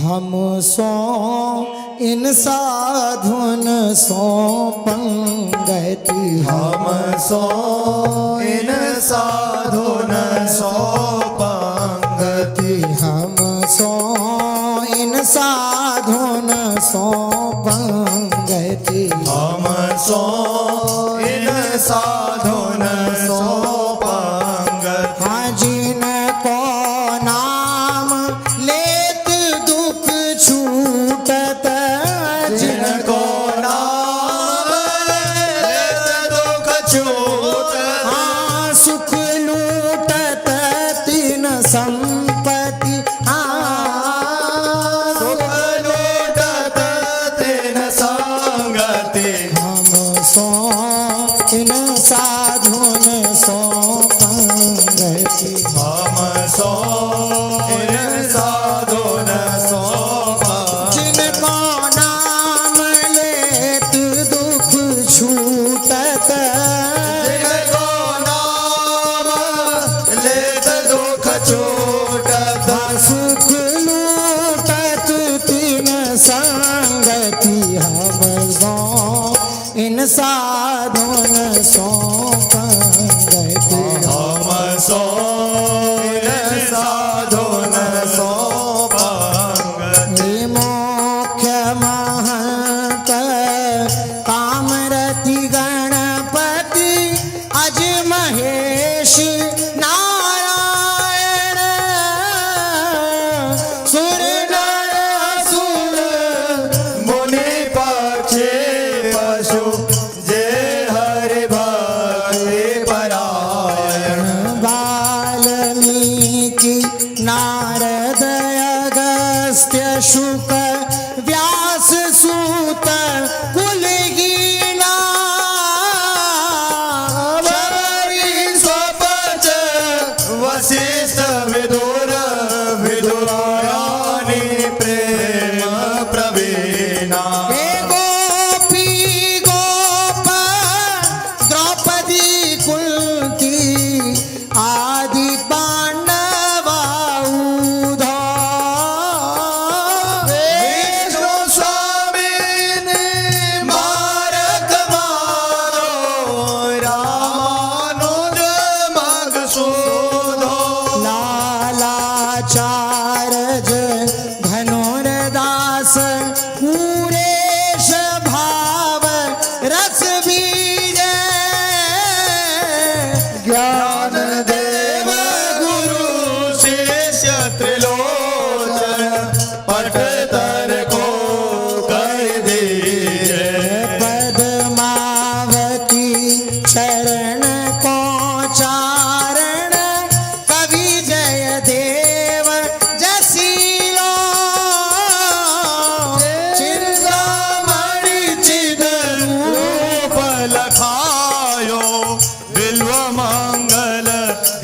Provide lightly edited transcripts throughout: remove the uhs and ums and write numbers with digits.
हम सो इन साधुन सो पंगति, हम सो इन साधुन सो पंगति, हम सो इन साधुन सो पंगति, हम सो इन साधुन सो पंगति। हाँ जिनको नाम लेत दुख छूटत, जिनको नाम लेत दुख छूटत, हाँ सुख लूटत तीन संपत्ति, हाँ सुख लूटत तीन संगति। हम सो इन साधुन सो पंगति, हम सो इन साधुन सो पंगति। जिनको नाम लेत दुख छूटत, जिनको नाम लेत दुख छूटत, सुख लूटत तीन संगति, हम सो इन साधुन सो पंगति। हम सो इन साधुन सो पंगति। हे मोक्ष महत कामरति गणपति, अज महेश नारायण, सुर नर असुर मुनि पक्षी पशु, जे हरि भक्ति परायण। वाल्मीकि नारद अगस्त्य शुक व्यास सूत कुलहीना, शबरी स्वपच वसिष्ठ विदुर, विदुरायानि प्रेम प्रवीणा। हे गोपी गोप द्रौपदी कुंती, आदि पांडवाऊधा, विष्णु स्वामिनी मारक मारो, रामानुज मधुसूदो। लालाचार्य धनुर्दास पूरेश भाव रस बीज, ज्ञान देव गुरु शिष्य त्रिलोचन, पठतर को कर दीजे। पद्मावती चरण को चारण, कवि जय देव जसीलो, चिंतामणि चिद रूप लखायो, बिल्व मंगल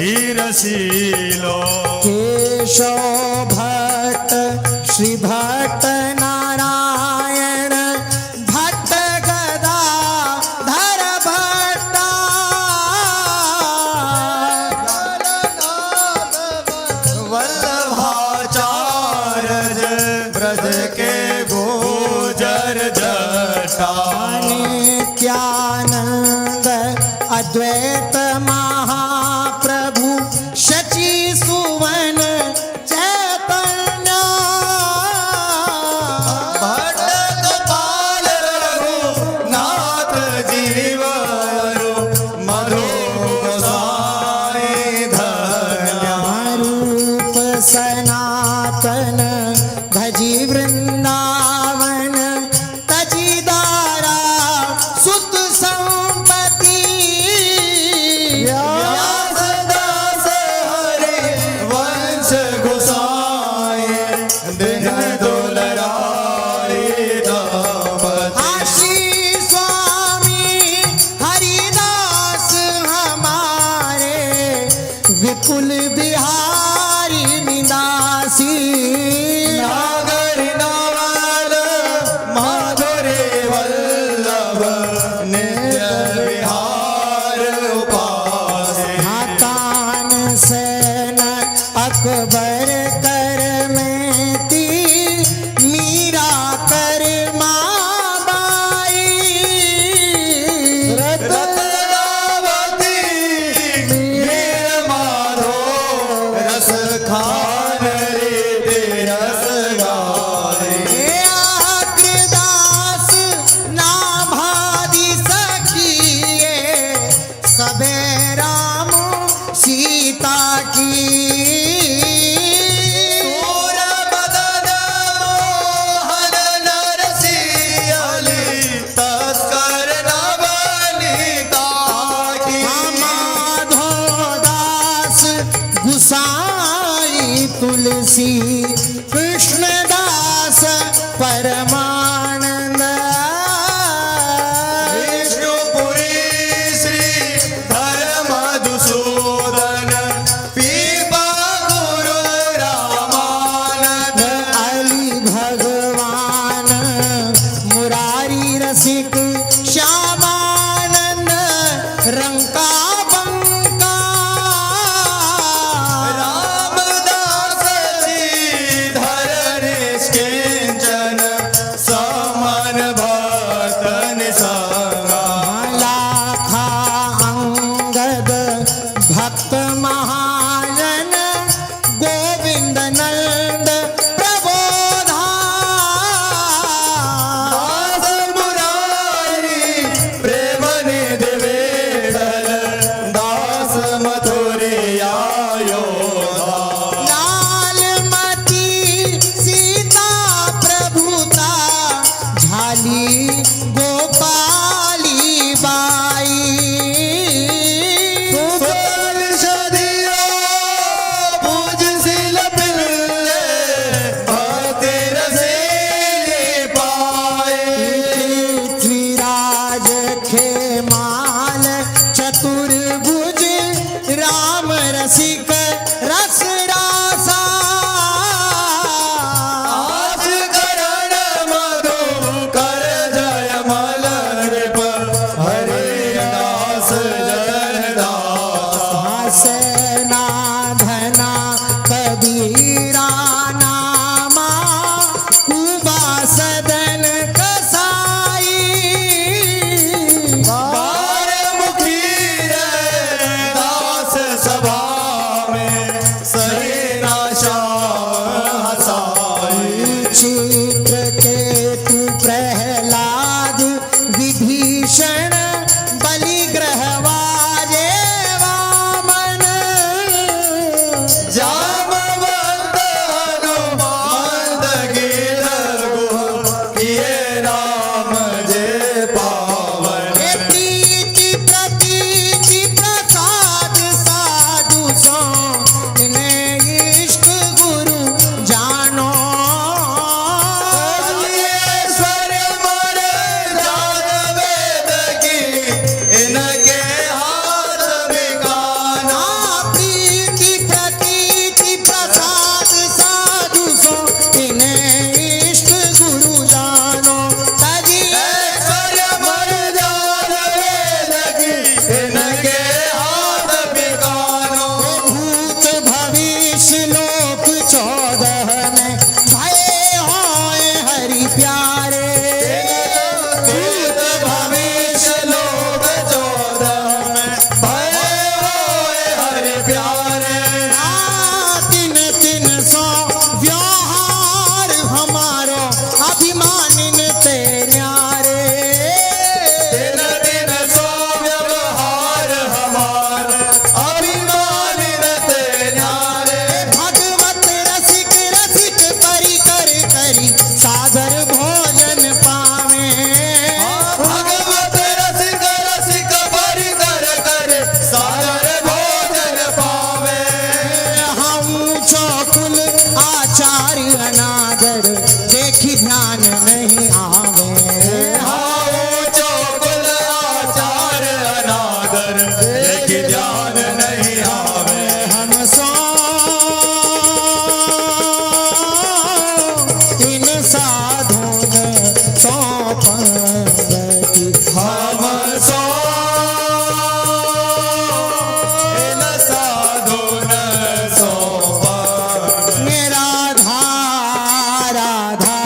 हीरशीलो। केशव भट्ट श्री भट्ट नारायण भट्ट गदाधर भट्टा, वल्लभाचार्य ब्रज के गोचर जटा। नित्यानंद अद्वैत महाप्रभु शचि सुवन चैतन्य, भट्ट गोपाल रघुनाथ जीवरु, मधु गोसाई धन्य। रूप सनातन भजी वृंदावन, तजी दारा सुत संपत्ति, व्यासदास हरि वंश गोसाई, दिन दुलराई दामती। आशी स्वामी हरिदास हमारे, विपुल बिहारी निदासी, नागर नवल माधुरी वल्लभ, नित्य विहार उपासी। तान सेन अकबर कर में ती, परमानंद विष्णुपुरी श्री धर्म मधुसूदन पीपा गुरु रामानंद अली भगवान मुरारी रसिक श्यामानंद रंका बंका रामदास जी धर निष्किंचन समन भक्तन संगा लाखा अंगद भक्त महाजन गोविंद नंद प्रबोधा दास मुरारी प्रेम निधि वेदल दास मथुरिया योधा लालमती सीता प्रभुता झाली गोपाली बाई सुफल सदियो पूज सिल पिल्ले भक्ति रसीली पाए पृथ्वीराज खेमाल चतुर्भुज राम रसिक रस रासा आज करण मधु कर जय मल नृप हरे दास जन दास हसना धना कबीरा नामा कुबा सदन कसाई बार मुखी दास सभा में सही नाशा हसाई चित्रकेतु प्रहलाद विभीषण बलिग्रहवाजे वामन जामवंत हनुमान गिर गुह किए राम जय पावन हे प्रीति प्रतीति प्रसाद साधु सो इन्हें इष्ट गुरु जानो ईश्वर मर जान वेद की इनके हाथ बिकाना प्रीति प्रतीति प्रसाद साधु सो इन्हें इष्ट गुरु जानो तजी ईश्वर मर जान वेद की इनके हाथ बिकानो भूत भविष्य लोक 14 में भय होए हरि प्यारे भूत भविष्य लोक 14 में भय होए हरि प्यारे तीन तीन सौ व्यवहार हमारो अभिमानिन तेरे दिन दिन सो व्यवहार हमार अभिमानिन ते न्यारे भगवत रसिक रसिक परिकर करी सागर भोजन पावे भगवत रसिक रसिक बरि कर कर सागर भोजन पावे हम चौकुल आचार्य अनादर देखी ध्यान नहीं आवे हाओ चौकुल आचार अनादर देखि ध्यान नहीं आवे हम सो इन साधुन सौंपती हम सो इन साधुन सौंपा राधा राधा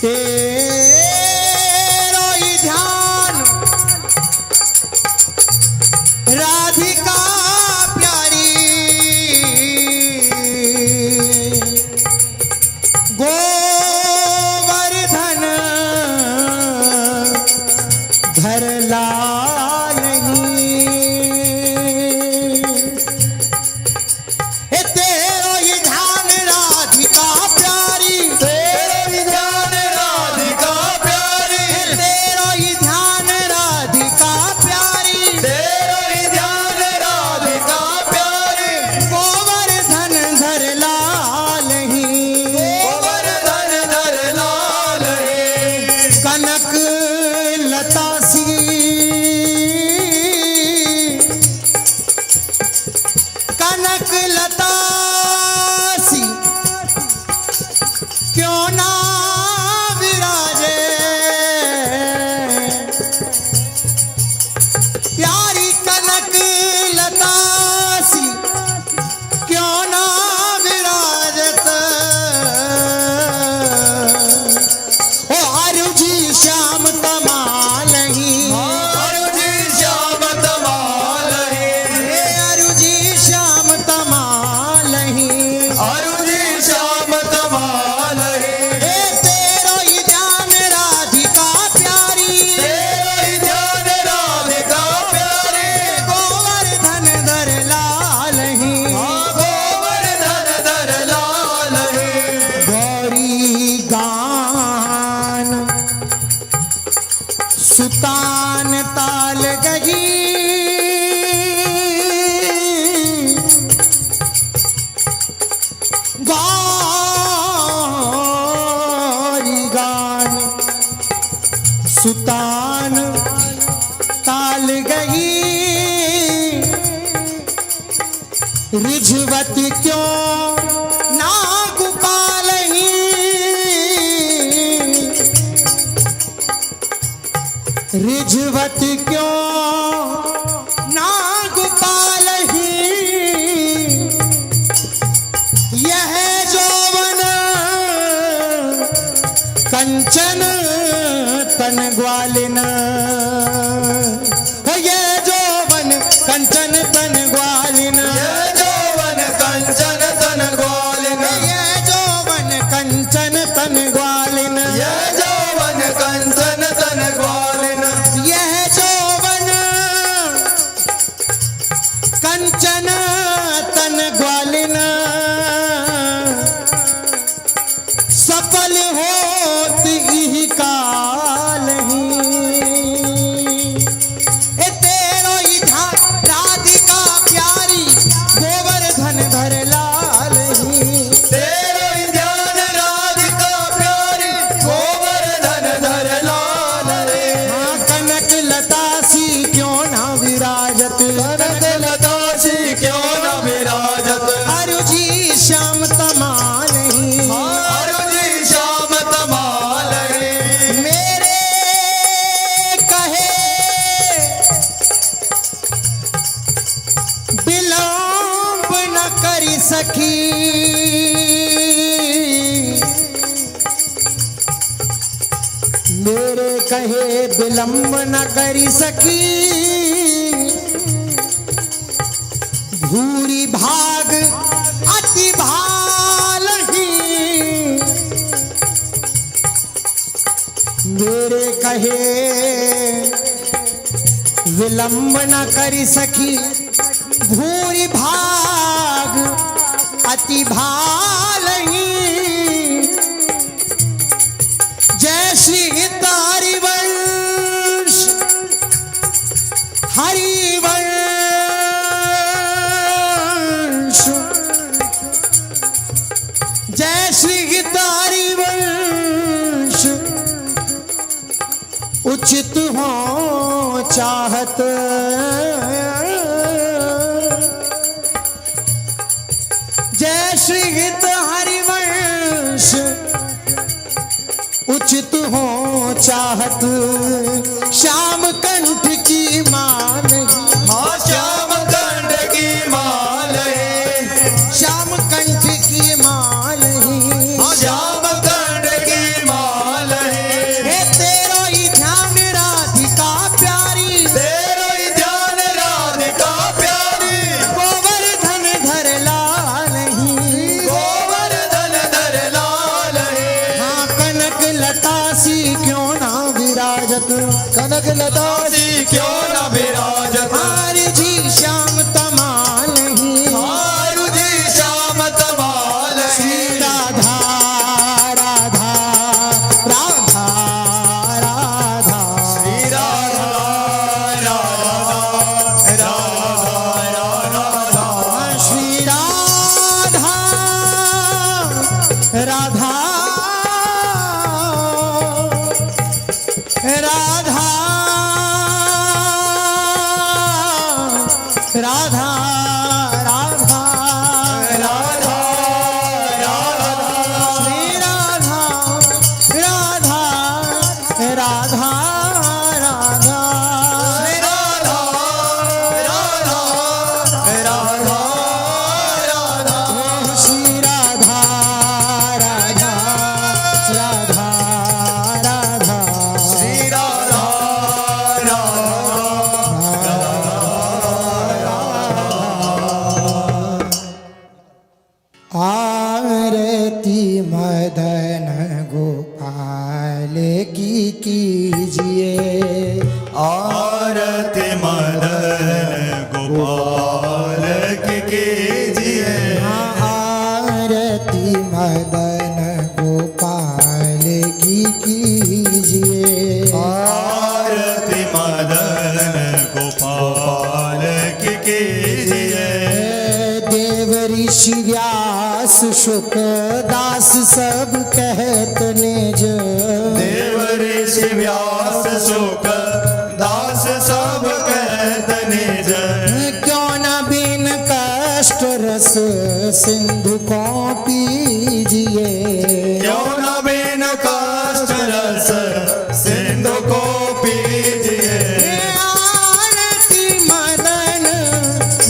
तेरो ही ध्यान राधिका प्यारी, गोवर्धन धर लाल हे तेरो ही ध्यान राधिका प्यारी, तेरो ही ध्यान राधिका प्यारी, तेरो ही ध्यान राधिका प्यारी, तेरो ही ध्यान राधिका प्यारी, गोवर्धन धर लाल गोवर्धन धर लाल कनक लता सी, कनक लता सी क्यों ना विराजे, प्यारी कनक लता सी क्यों ना विराजत, ओ आरुजी श्याम तमालही, अरुजी श्याम तमाल हे आरुजी श्याम तमालही, अरुजी श्याम तमाल हे तेरो ही ध्यान राधिका प्यारी, तेरो ही ध्यान राधिका प्यारी, गोवर्धन धर लालही, गोवर्धन धर लाल गौरी गान सुतान ताल गही, गौरी गान सुतान ताल गई, रिझवत क्यों ना गोपालही, रिझवत क्यों ना गोपालही, यह जौवन कंचन तन ग्वालिन, हो ये जौवन कंचन तन ग्वालिन, यौवन कंचन तन ग्वालिन, ये जौवन कंचन तन ग्वालिन, यौवन कंचन तन ग्वालिन, यह जौवन कंचन तन ग्वालिन, सफल होत इहि कालही, ए तेरो ही ध्यान राधिका प्यारी, गोवर्धन धर लालही, तेरो ही ध्यान राधिका प्यारी, गोवर्धन धर लाल हाँ कनक लता सी क्यों ना विराजत, कनक लता सी क्यों न विराजत, अरुजी श्याम तमालही, अरुजी श्याम तमाल मेरे कहे विलंब न करी सकी, मेरे कहे विलंब न करी सकी, भूरी भाग अति भालही, मेरे कहे विलंब न करी सकी, भूरी भाग अति भालही, जय श्री हरिवंश हरिवंश, जय श्री हरिवंश, उचित हो चाहत, जय श्री हरिवंश, उचित हो चाहत, श्याम कंठ की मान, हाँ श्याम कंठ की माल श्याम कंठ की माल, श्याम कंठ की माल दासी क्यों न विराजत हार जी श्याम तमाल ही हारु जी श्याम तमाल श्री राधा राधा राधा राधा श्री राधा राधा राधा राधा श्री राधा राधा राधा राधा राधा राधा राधा श्री राधा राधा राधा राधा श्री राधा राधा राधा राधा श्री राधा राधा राधा राधा श्री राधा आरती मदन गोपाल की कीजिए आरती मदन गोपाल की कीजिए आरती मदन गोपाल की कीजिए आरती मदन गोपाल की कीजिए देव ऋषि व्यास शुक दास सब कहत निज देव ऋषि व्यास शुक दास सब कहत निज क्यों न बिन कष्ट रस सिंधु को पीजिए क्यों न बिन कष्ट रस सिंधु को पीजिए आरती मदन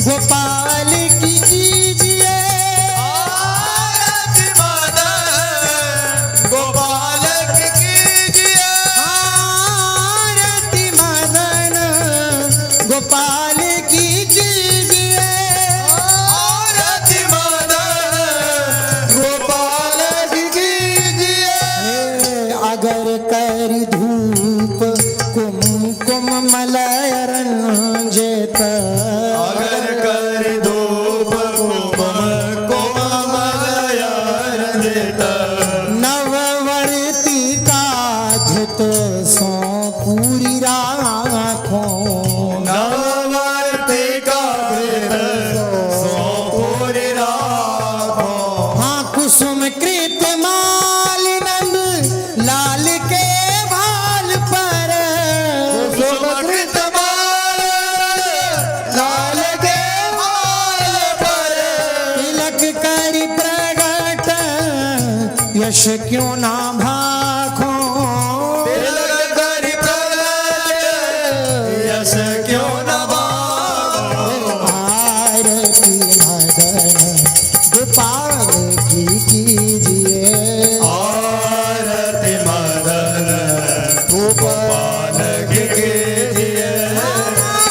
गोपाल की कीजिए आरती मदन गोपाल की कीजिए आरती मदन गोपाल की कीजिए आरती मदन गोपाल की कीजिए अगर कर धूप कुमकुम मलय रंजित अगर कर धूप कोमल रंजित नववर्ती का धुत सो पूरी राखो नववर्ती का सोपुरी राखो हाँ कुसुम कृत माल नंद लाल के भाल पर सुमकृत माल लाल के माल पर तिलक करी प्रगट यश क्यों ना भाखो तिलक करि प्रगट यश क्यों न बाहो आरती मदन गोपाल की कीजिए आरती मदन गोपाल की कीजिए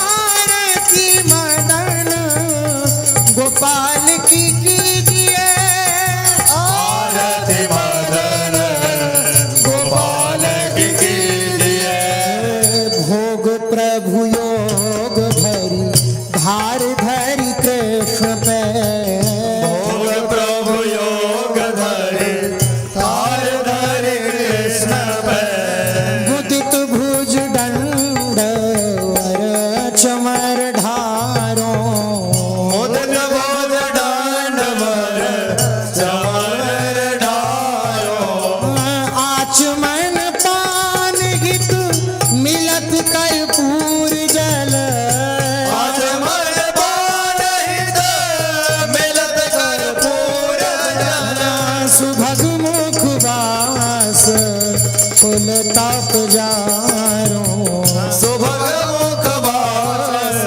आरती मदन गोपाल की कीजिए आरती मदन गोपाल की कीजिए भोग प्रभु योग धरी धार धरी कृष्ण पे भोग प्रभु योग धरि तार धरि कृष्ण पे मुदित भुज दंड वर चमर ढारो मुदन बोध दांडवर चमर डारो आचमन पान हित मिलत कर्पूर जल आज मन पान हित मिलत कर्पूर जल सुभग मुख वास कुल ताप जारो सुभग मुख वास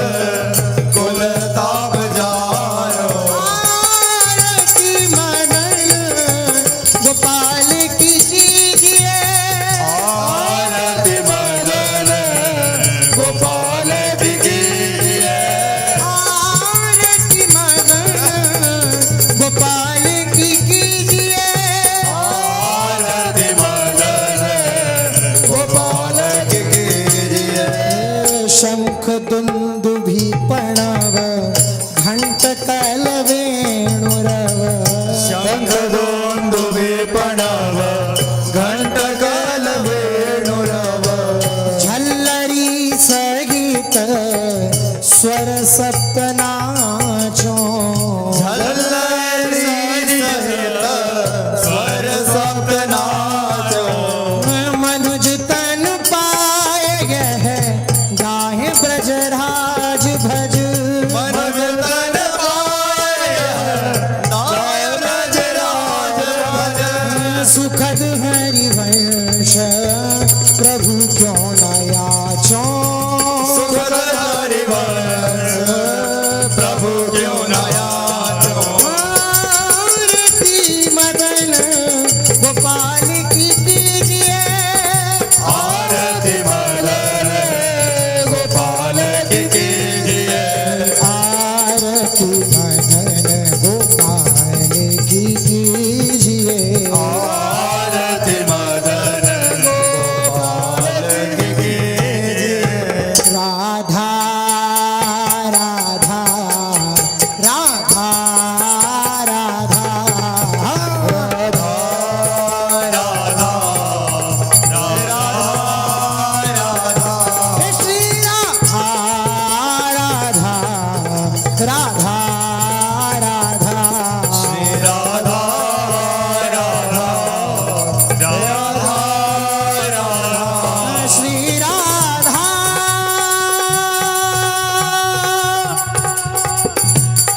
कुल ताप जारो आरती मदन गोपाल की कीजिए आरती मदन गोपाल की कीजिए आरती मदन गोपाल की कीजिए आरती मदन गोपाल की कीजिए घंट कल वेणुरव झल्लरी सहित स्वर सप्तनाचो झल्लरी सहित स्वर सप्तनाचो मनुज तन पाए यह गाहे ब्रजराज भज मनुज तन पाए गाहे ब्रजराज भज सुखद हरिवंश प्रभु क्यों न याचो सुखद हरिवंश प्रभु क्यों न याचो आरती मदन गोपाल की कीजिए आरती मदन गोपाल की कीजिए आरती मदन गोपाल की कीजिए आरती मदन गोपाल की कीजिए राधा राधा राधा राधा राधा राधा राधा राधा हे श्री राधा राधा राधा राधा श्री राधा राधा राधा राधा श्री राधा राधा राधा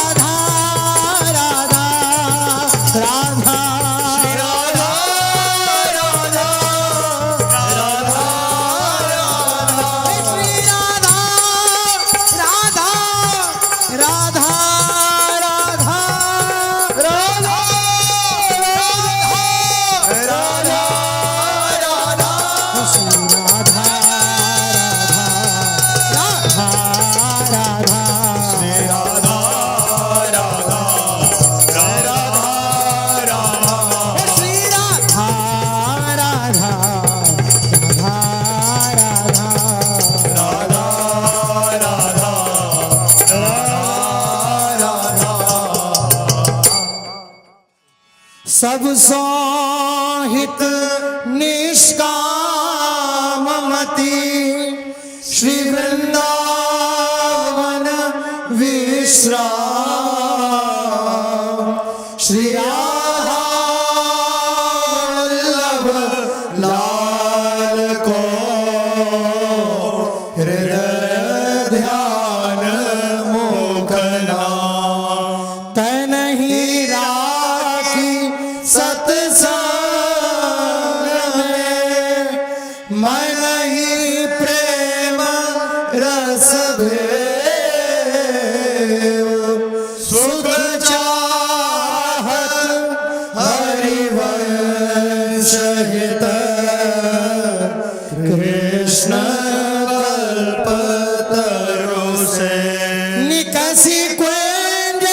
राधा राधा श्री राधा सब सोहित निष्काममति श्री वृंदावन विश्राम श्री राधा वल्लभ लाल को हृदय ध्यान मुखना तनहि राखी सत्संग में मन ही प्रेम रस भेव सुख चाहत हरिवंश हित कृष्ण कल्पतरु से निकसी कुंज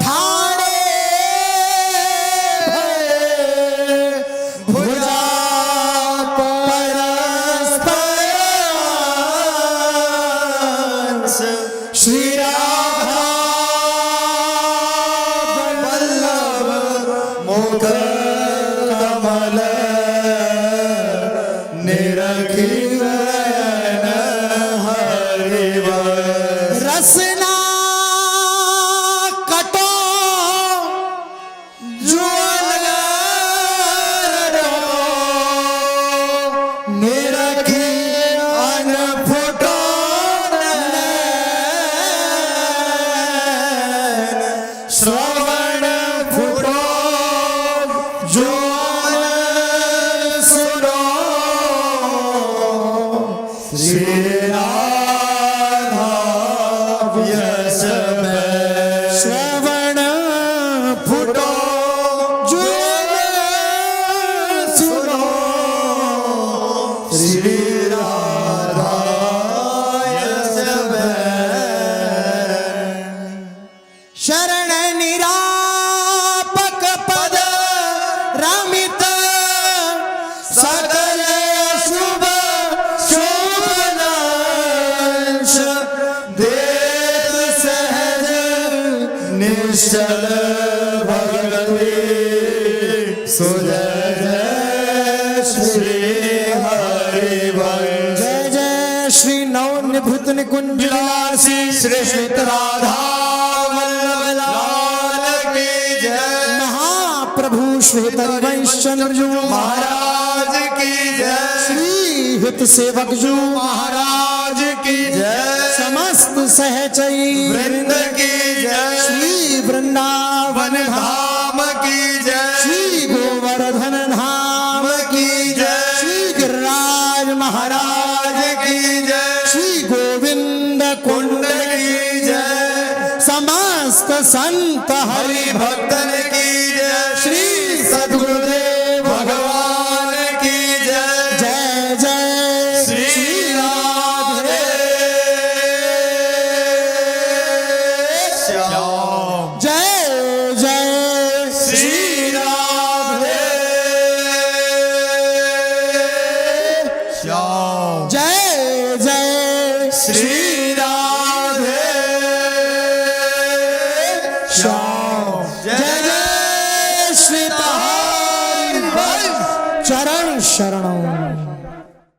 ठाणे भये भुजा परस्परांश श्री राधा वल्लभ मुख कमल निरखी नयन हरिवंश रसना कटो ज्वलरो निरखी अनफुटो नयन श्रवण भगवती सुजय जय श्री हरि वंश। जय जय श्री नवनिभृत निकुंज विलासी श्री श्वेत राधा वल्लभ लाल की जय। महाप्रभु श्वेत वंश चंद्रजू महाराज की जय। श्री हित सेवक जू महाराज की जय। समस्त सहचरी वृंद की जय। श्री वृंदावन धाम की जय। श्री गोवर्धन धाम की जय। श्री गिरिराज महाराज की जय। श्री गोविंद कुंड की जय। समस्त संत हरि भक्तन की जय। श्री सद्गुरुदेव भगवान की जय। जय जय श्री राधे श्याम। जय जय श्री राधे श्याम। जय जय श्री राधे श्याम। जय जय श्री हरि चरण शरणों।